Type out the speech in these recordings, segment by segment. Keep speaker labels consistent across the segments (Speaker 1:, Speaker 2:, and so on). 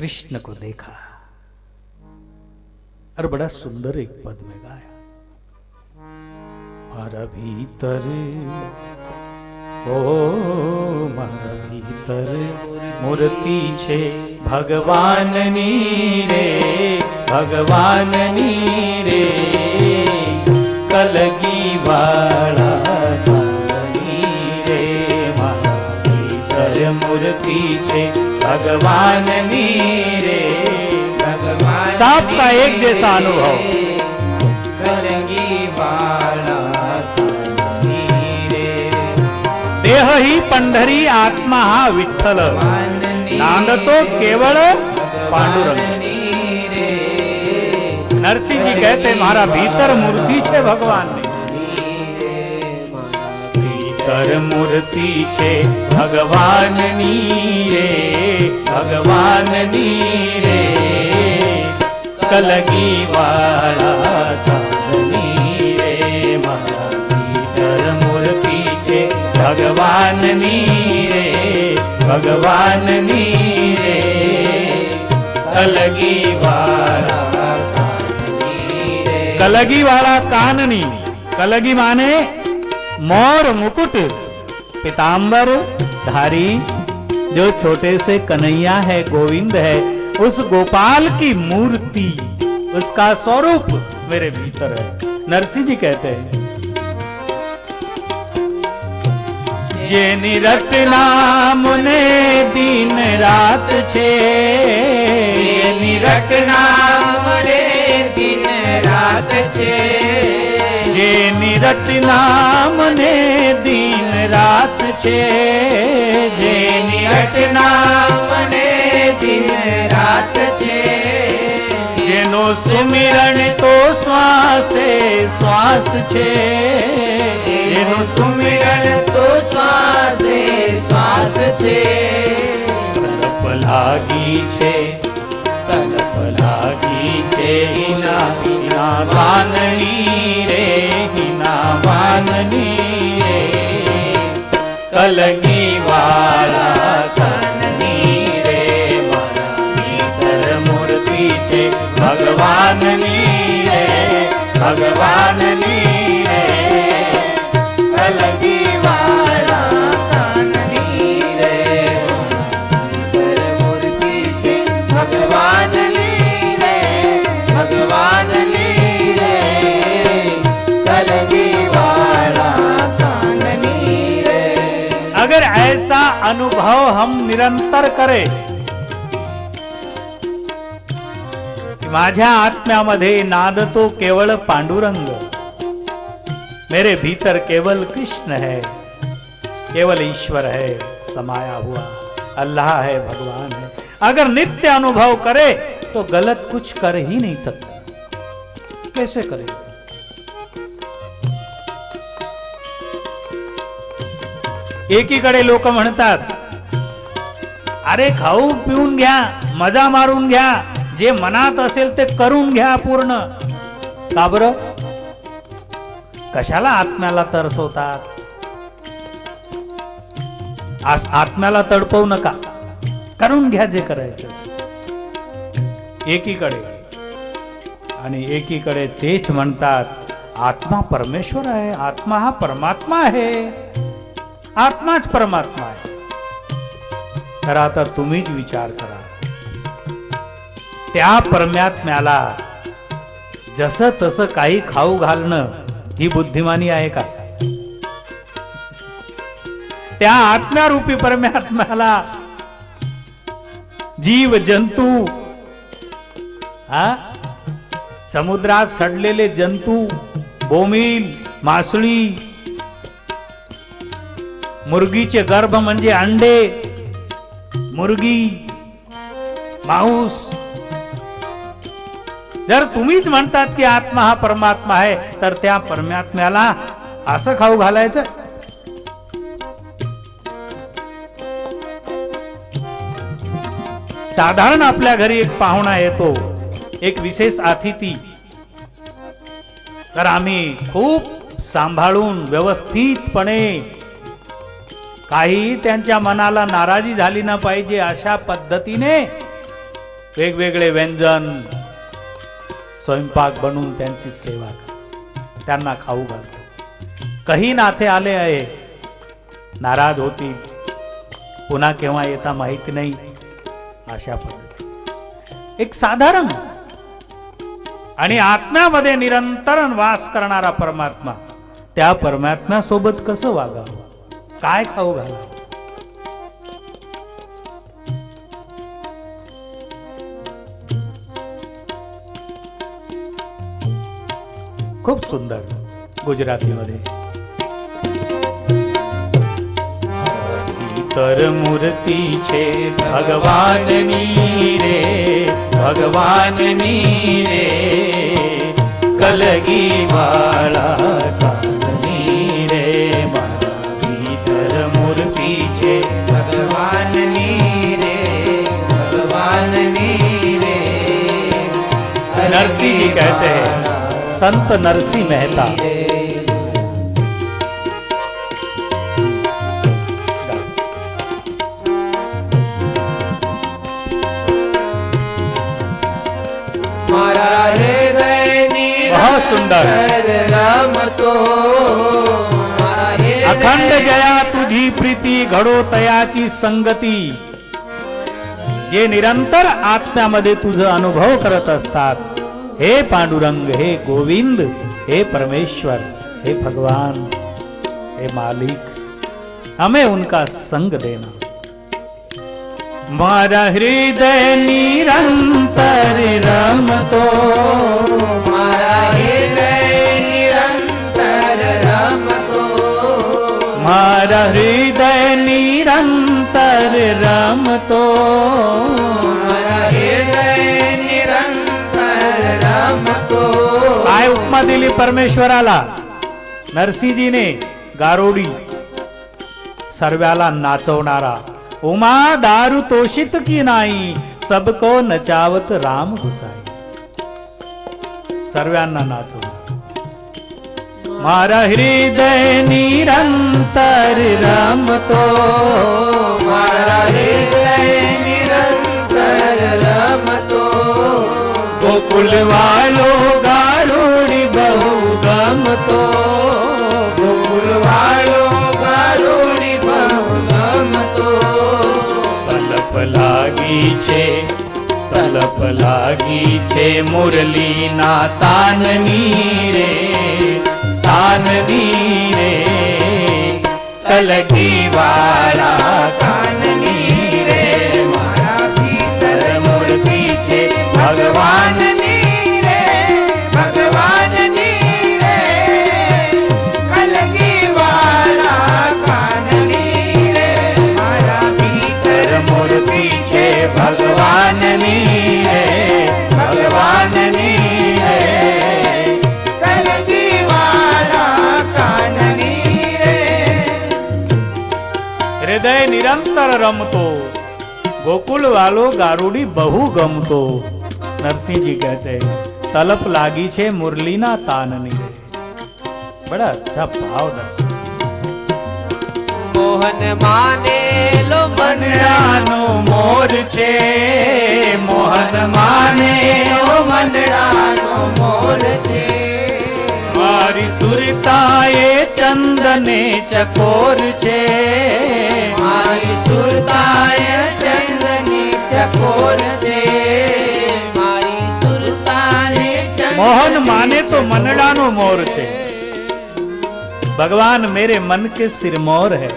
Speaker 1: कृष्ण को देखा और बड़ा सुंदर एक पद में गाया, मारा भीतर ओ मारा भीतर मूर्ति छे भगवान नी रे, भगवान नी रे, कलगी वाला रे, मारा भीतर मूर्ति छे भगवान नी रे, भगवान सबका एक जैसा अनुभव, कलगी वाला देह ही पंढरी आत्मा हा विठ्ठल, नांदतो केवळ पांडुरंग। नरसिंह जी कहते मारा भीतर मूर्ति छे भगवान ने, भीतर मूर्ति छे भगवान नी रे, भगवान नी रे, कलगी वाला चांदनी रे, मारा भीतर मूर्ति छे भगवान नी रे, भगवान नी रे, कलगी वाला काननी रे, कलगी वाला काननी। कलगी माने मोर मुकुट पीतांबर धारी, जो छोटे से कन्हैया है, गोविंद है, उस गोपाल की मूर्ति, उसका स्वरूप मेरे भीतर है। नरसिंह जी कहते हैं जे निरत नाम ने दिन रात छे, ये निरत नाम ने दिन रात छे, जे निरत नाम ने दिन रात छे, जे निरत नाम ने दिन रात छे, जेनो सुमिरण तो श्वासे श्वास छे, जेनो सुमिरण तो श्वासे श्वास छे, तलप लागी छे, तलप लागी छे, हिना हिना वाननी रे, हिना वाननी रे, कलगी वाला काननी रे, मारा भीतर मूर्ति छे भगवान नी रे, भगवान नी रे, कलगी वाला काननी रे, भीतर मूर्ति छे भगवान नी रे, भगवान नी रे, कलगी वाला काननी रे। अगर ऐसा अनुभव हम निरंतर करें, माझ्या आत्म्यामध्ये नादतो केवळ पांडुरंग, मेरे भीतर केवल कृष्ण है, केवल ईश्वर है समाया हुआ, अल्लाह है, भगवान है, अगर नित्य अनुभव करे तो गलत कुछ कर ही नहीं सकता। कैसे करे? एकीकडे लोक म्हणतात अरे खाऊ पिऊन घ्या, मजा मारून घ्या, जे मनात असेल ते करून घ्या पूर्ण। का बरं? कशाला आत्म्याला तरसवतात? आत्म्याला तडपवू नका, करून घ्या जे करायचं। एकीकडे आणि एकीकडे तेच म्हणतात आत्मा परमेश्वर आहे, आत्मा हा परमात्मा आहे, आत्माच परमात्मा आहे। तर आता तुम्हीच विचार करा, त्या परमात्म्याला जसं तसं काही खाऊ घालणं ही बुद्धिमानी आहे का? त्या आत्म्यारूपी परमात्म्याला जीव जंतू, समुद्रात सडलेले जंतू, बोंबील, मासळी, मुर्गीचे गर्भ म्हणजे अंडे, मुर्गी, मांस, जर तुम्हीच म्हणतात की आत्मा हा परमात्मा आहे, तर त्या परमात्म्याला असं खाऊ घालायचं? साधारण आपल्या घरी एक पाहुणा येतो, एक विशेष अतिथी, तर आम्ही खूप सांभाळून व्यवस्थितपणे, काही त्यांच्या मनाला नाराजी झाली ना पाहिजे अशा पद्धतीने वेगवेगळे व्यंजन स्वयंपाक बनवून त्यांची सेवा करतो, त्यांना खाऊ घालतो. काही नाथे आले आहे, नाराज होती, पुन्हा केव्हा येता माहिती नाही, अशा पद्धती एक साधारण आणि आत्म्यामध्ये निरंतर वास करणारा परमात्मा, त्या परमात्म्यासोबत कसं वागावं, काय खाऊ घालावं. खूप सुंदर गुजरातीमध्ये. तर मूर्तीचे भगवान नीरे, भगवान नीरे, कलगी वाला नीरे, तर मूर्तीचे
Speaker 2: भगवान नीरे, भगवान नीरे.
Speaker 1: नरसिंह जी कहते हैं, संत नरसिंह मेहता,
Speaker 2: बहुत
Speaker 1: सुंदर.
Speaker 2: राम तो
Speaker 1: अखंड जया तुझी प्रीती, घडो तयाची संगती. जे निरंतर आत्म्यामध्ये तुझं अनुभव करत असतात, हे पांडुरंग, हे गोविंद, हे परमेश्वर, हे भगवान, हे मालिक, हमें उनका संग देना. मारा हृदय निरंतर रमतो,
Speaker 2: मारा हृदय निरंतर रमतो,
Speaker 1: मारा हृदय निरंतर रमतो,
Speaker 2: मारा हृदय निरंतर रमतो.
Speaker 1: काय उपमा दिली परमेश्वराला नरसिंहजीने? गारोडी, सर्व्याला नाचवणारा. उमा दारू तोषित की नाही, सबको नचावत राम गुसाई. सर्वांना नाचवणारा. मारा हृदय निरंतर रमतो,
Speaker 2: मारा हृदय निरंतर रमतो.
Speaker 1: गोकुल वालो गारुड़ी बहु गमतो,
Speaker 2: गोकुल वालो गारुड़ी बहु गमतो.
Speaker 1: तलप लागी छे, तलप लागी छे मुरली ना ताननी रे, ताननी रे, कलगी वाला काननी रे.
Speaker 2: मारा भीतर
Speaker 1: मूर्ति छे भगवान
Speaker 2: नीरे, भगवान नीरे, कलगी वाला कान नीरे. मारा भीतर
Speaker 1: मूर्ति छे भगवान नीरे, भगवान नीरे,
Speaker 2: कलगी वाला कान नीरे.
Speaker 1: हृदय निरंतर रमतो, गोकुल वालो गारुड़ी बहु गमतो. नरसिंह जी कहते हैं, तलप लागी छे मुरली ना ताननी रे. बड़ा अच्छा भाव दर्शन.
Speaker 2: मोहन माने लो
Speaker 1: मनडानो मोर छे, मोहन माने
Speaker 2: लो मनडानो मोर छे.
Speaker 1: मारी सुरताए चंदने चकोर छे,
Speaker 2: मारी सुरताय चंदनी चकोर छे. मारी सुरताय चंदनी.
Speaker 1: मोहन माने तो मनडानो मोर छे. भगवान मेरे मन के सिरमौर है.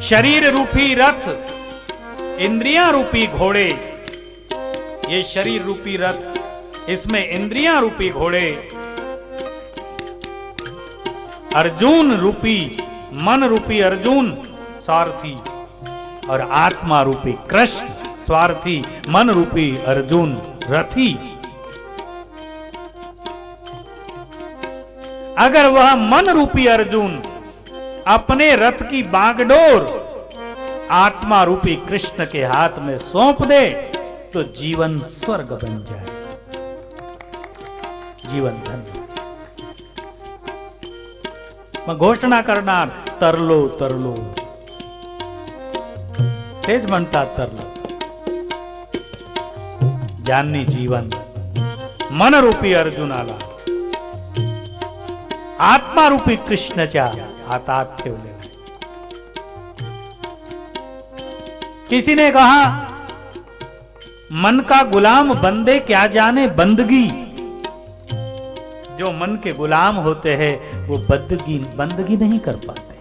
Speaker 1: शरीर रूपी रथ, इंद्रियां रूपी घोड़े. ये शरीर रूपी रथ, इसमें इंद्रियां रूपी घोड़े, अर्जुन रूपी मन रूपी अर्जुन सारथी, और आत्मा रूपी कृष्ण स्वार्थी, मन रूपी अर्जुन रथी. अगर वह मन रूपी अर्जुन अपने रथ की बागडोर आत्मा रूपी कृष्ण के हाथ में सौंप दे, तो जीवन स्वर्ग बन जाए, जीवन धन्य. मग घोषणा करणार, तरलो तरलो, तेच म्हणतात तरलो. ज्यांनी जीवन मनरूपी अर्जुनाला आत्मारूपी कृष्णाच्या हातात ठेवले। किसी ने कहा मन का गुलाम बंदे क्या जाने बंदगी। जो मन के गुलाम होते हैं वो बंदगी नहीं कर पाते,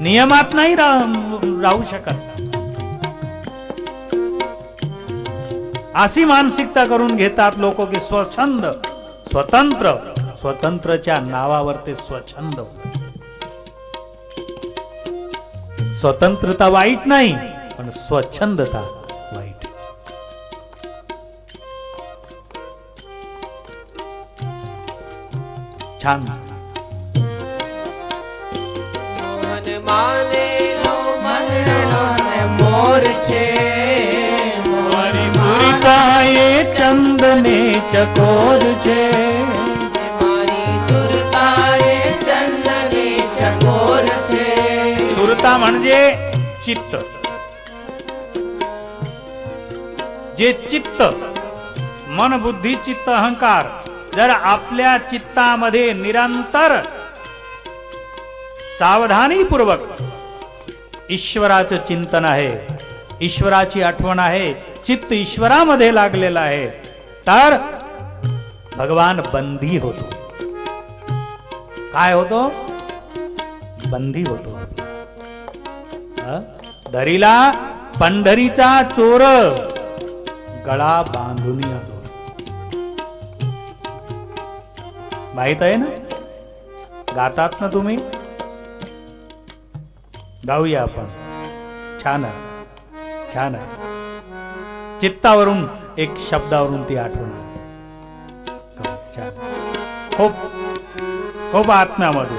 Speaker 1: नियमात नाही राहू शकत। अशी मानसिकता करून घेतात लोक की स्वच्छंद स्वतंत्र, स्वतंत्रच्या नावावर ते स्वच्छंद। स्वतंत्रता वाईट नाही, पण स्वच्छंदता वाईट। छान।
Speaker 2: मन माने लो मनड़ो ने मोर छे,
Speaker 1: मारी सुरताए चंदने चकोर छे।
Speaker 2: मारी सुरताए चंदने चकोर छे।
Speaker 1: सुरता म्हणजे चित्त। जे चित्त, मन बुद्धी चित्त अहंकार जर आपल्या चित्तामध्ये निरंतर सावधानीपूर्वक ईश्वराचं चिंतन आहे, ईश्वराची आठवण आहे, चित्त ईश्वरामध्ये लागलेला आहे, तर भगवान बंदी होतो। काय होतो? बंदी होतो। दरीला पंढरीचा चोर गळा बांधून येतो। माहित आहे ना? गातात ना तुम्ही? गाऊया आपण। छान आहे, छान आहे। चित्तावरून एक शब्दावरून ती आठवण आली। छान, खूप खूप आत्म्यामधून।